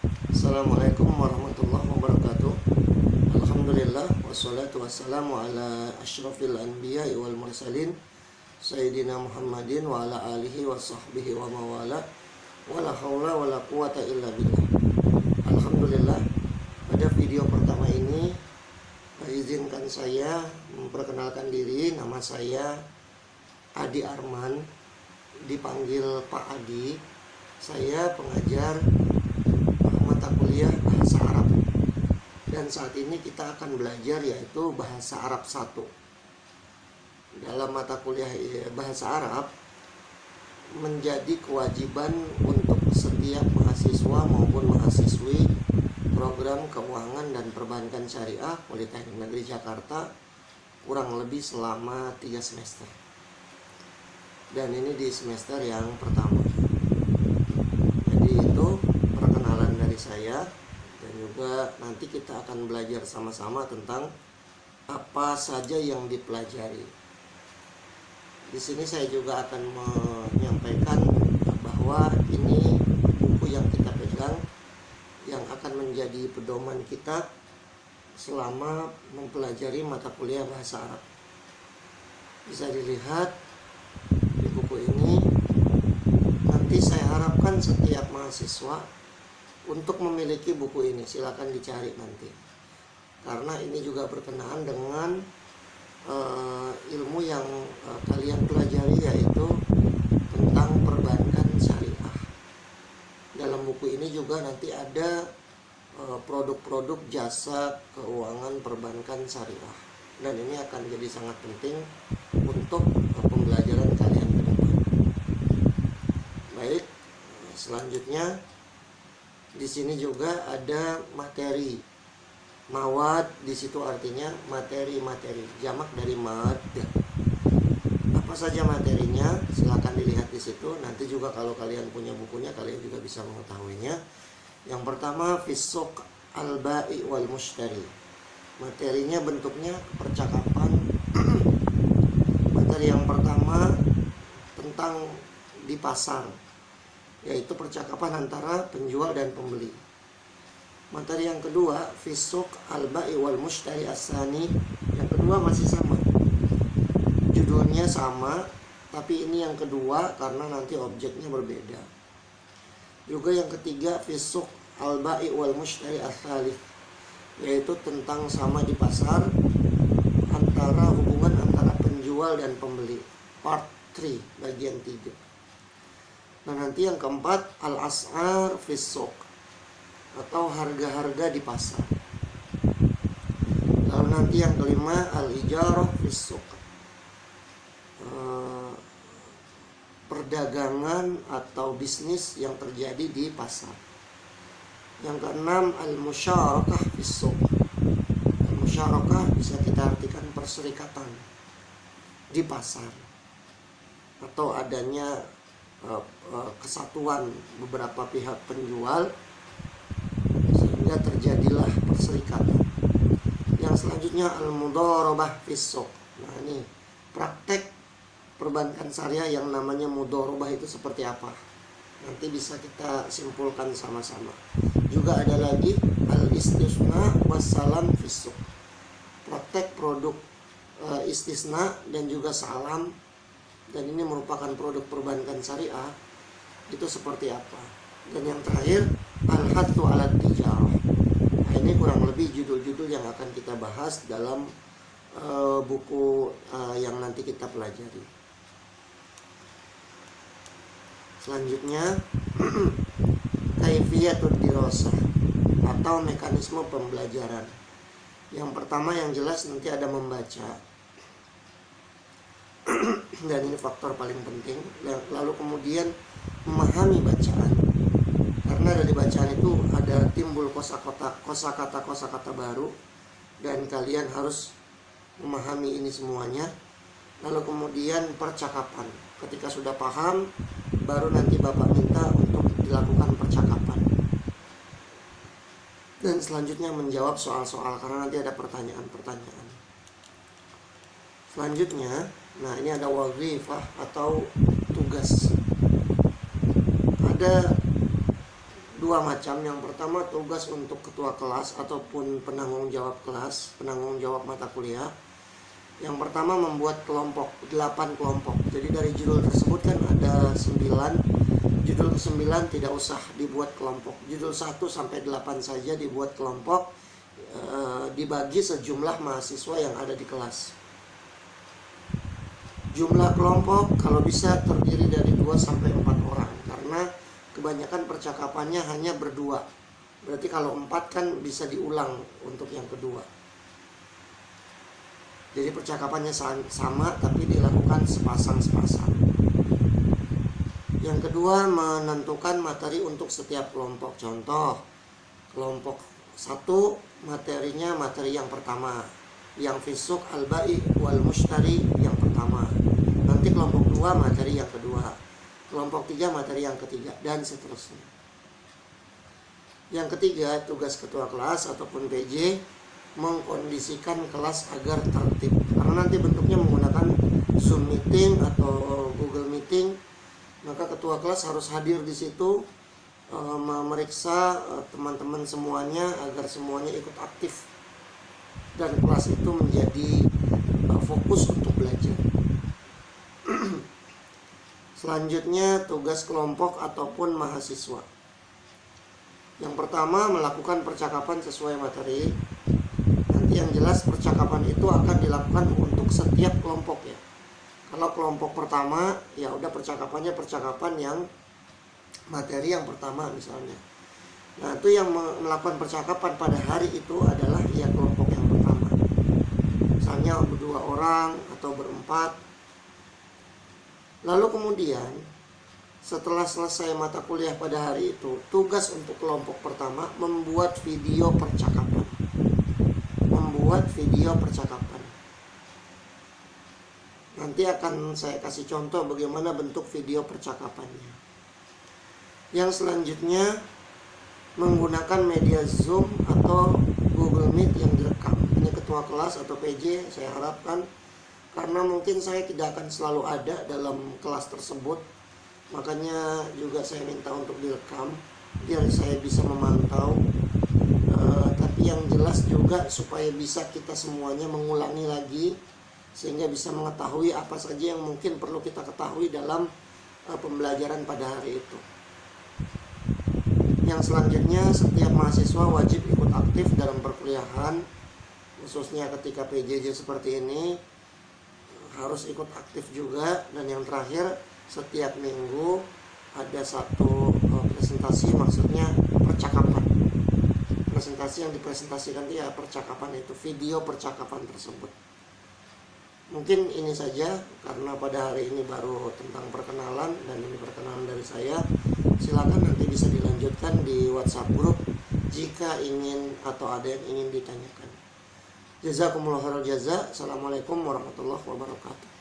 Assalamualaikum warahmatullahi wabarakatuh. Alhamdulillah wassalatu wassalamu ala asyrafil anbiya'i wal mursalin Sayyidina Muhammadin wa ala alihi wa sahbihi wa mawala wala hawla wala quwata illa billah. Alhamdulillah, pada video pertama ini izinkan saya memperkenalkan diri. Nama saya Adi Arman, dipanggil Pak Adi. Saya pengajar mata kuliah bahasa Arab, dan saat ini kita akan belajar yaitu bahasa Arab 1. Dalam mata kuliah bahasa Arab menjadi kewajiban untuk setiap mahasiswa maupun mahasiswi program keuangan dan perbankan syariah Politeknik Negeri Jakarta kurang lebih selama 3 semester, dan ini di semester yang pertama. Jadi itu perkenalan dari saya, dan juga nanti kita akan belajar sama-sama tentang apa saja yang dipelajari. Di sini saya juga akan menyampaikan bahwa ini buku yang kita pegang yang akan menjadi pedoman kita selama mempelajari mata kuliah bahasa Arab. Bisa dilihat di buku ini. Nanti saya harapkan setiap mahasiswa untuk memiliki buku ini, silakan dicari nanti, karena ini juga berkenaan dengan ilmu yang kalian pelajari, yaitu tentang perbankan syariah. Dalam buku ini juga nanti ada produk-produk jasa keuangan perbankan syariah, dan ini akan jadi sangat penting untuk pembelajaran kalian ke depan. Baik, selanjutnya di sini juga ada materi. Mawad di situ artinya materi-materi, jamak dari maddah. Apa saja materinya? Silakan dilihat di situ. Nanti juga kalau kalian punya bukunya, kalian juga bisa mengetahuinya. Yang pertama, fisuk al-ba'i wal mushtari. Materinya bentuknya percakapan. Materi yang pertama tentang di pasar, yaitu percakapan antara penjual dan pembeli. Materi yang kedua, fisuk al-ba'i wal mushtari as-sani. Yang kedua masih sama, judulnya sama, tapi ini yang kedua karena nanti objeknya berbeda. Juga yang ketiga, fisuk al-ba'i wal mushtari as-salith, yaitu tentang sama di pasar, antara hubungan antara penjual dan pembeli. Part 3, bagian 3. Nah, nanti yang keempat, al-as'ar fisuk, atau harga-harga di pasar. Lalu nanti yang kelima, al-ijarah fisuk, perdagangan atau bisnis yang terjadi di pasar. Yang keenam, al-musyarakah fisuk. Al-musyarakah bisa kita artikan perserikatan di pasar, atau adanya kesatuan beberapa pihak penjual sehingga terjadilah perserikatan. Yang selanjutnya, al-mudharabah fisuk. Nah, ini praktek perbankan syariah yang namanya mudharabah itu seperti apa, nanti bisa kita simpulkan sama-sama. Juga ada lagi al-istisna wassalam fisuk, praktek produk istisna dan juga salam, dan ini merupakan produk perbankan syariah, itu seperti apa. Dan yang terakhir, al-hattu ala tijarah. Nah, ini kurang lebih judul-judul yang akan kita bahas dalam buku yang nanti kita pelajari. Selanjutnya, kaifiyatud dirasah, atau mekanisme pembelajaran. Yang pertama yang jelas nanti ada membaca, dan ini faktor paling penting. Lalu kemudian memahami bacaan, karena dari bacaan itu ada timbul kosakata baru, dan kalian harus memahami ini semuanya. Lalu kemudian percakapan, ketika sudah paham, baru nanti Bapak minta untuk dilakukan percakapan. Dan selanjutnya menjawab soal-soal, karena nanti ada pertanyaan-pertanyaan. Selanjutnya, nah ini ada wazifah atau tugas. Ada dua macam. Yang pertama tugas untuk ketua kelas ataupun penanggung jawab kelas, penanggung jawab mata kuliah. Yang pertama membuat kelompok, 8 kelompok. Jadi dari judul tersebut kan ada 9. Judul ke-9 tidak usah dibuat kelompok. Judul 1 sampai 8 saja dibuat kelompok, dibagi sejumlah mahasiswa yang ada di kelas. Jumlah kelompok kalau bisa terdiri dari 2 sampai 4 orang, karena kebanyakan percakapannya hanya berdua. Berarti kalau 4 kan bisa diulang untuk yang kedua. Jadi percakapannya sama tapi dilakukan sepasang-sepasang. Yang kedua, menentukan materi untuk setiap kelompok. Contoh, kelompok 1 materinya materi yang pertama, yang fisuk al-bai wal mushtari yang pertama. Nanti kelompok 2 materi yang kedua, kelompok 3 materi yang ketiga, dan seterusnya. Yang ketiga, tugas ketua kelas ataupun PJ mengkondisikan kelas agar tertib, karena nanti bentuknya menggunakan Zoom meeting atau Google meeting, maka ketua kelas harus hadir di situ, memeriksa teman-teman semuanya agar semuanya ikut aktif dan kelas itu menjadi fokus untuk belajar. Selanjutnya tugas kelompok ataupun mahasiswa. Yang pertama, melakukan percakapan sesuai materi. Nanti yang jelas percakapan itu akan dilakukan untuk setiap kelompok ya. Kalau kelompok pertama, ya udah percakapannya percakapan yang materi yang pertama misalnya. Nah, itu yang melakukan percakapan pada hari itu adalah ya kelompok yang pertama. Misalnya berdua orang atau berempat. Lalu kemudian setelah selesai mata kuliah pada hari itu, tugas untuk kelompok pertama membuat video percakapan. Nanti akan saya kasih contoh bagaimana bentuk video percakapannya. Yang selanjutnya menggunakan media Zoom atau Google Meet yang direkam. Ini ketua kelas atau PJ saya harapkan, karena mungkin saya tidak akan selalu ada dalam kelas tersebut, makanya juga saya minta untuk direkam biar saya bisa memantau. Tapi yang jelas juga supaya bisa kita semuanya mengulangi lagi, sehingga bisa mengetahui apa saja yang mungkin perlu kita ketahui dalam pembelajaran pada hari itu. Yang selanjutnya, setiap mahasiswa wajib ikut aktif dalam perkuliahan, khususnya ketika PJJ seperti ini harus ikut aktif juga. Dan yang terakhir, setiap minggu ada satu presentasi, maksudnya percakapan. Presentasi yang dipresentasikan dia percakapan itu, video percakapan tersebut. Mungkin ini saja, karena pada hari ini baru tentang perkenalan dan ini perkenalan dari saya. Silakan nanti bisa dilanjutkan di WhatsApp grup jika ingin atau ada yang ingin ditanyakan. Jazakumullah khairal jaza. Assalamualaikum warahmatullahi wabarakatuh.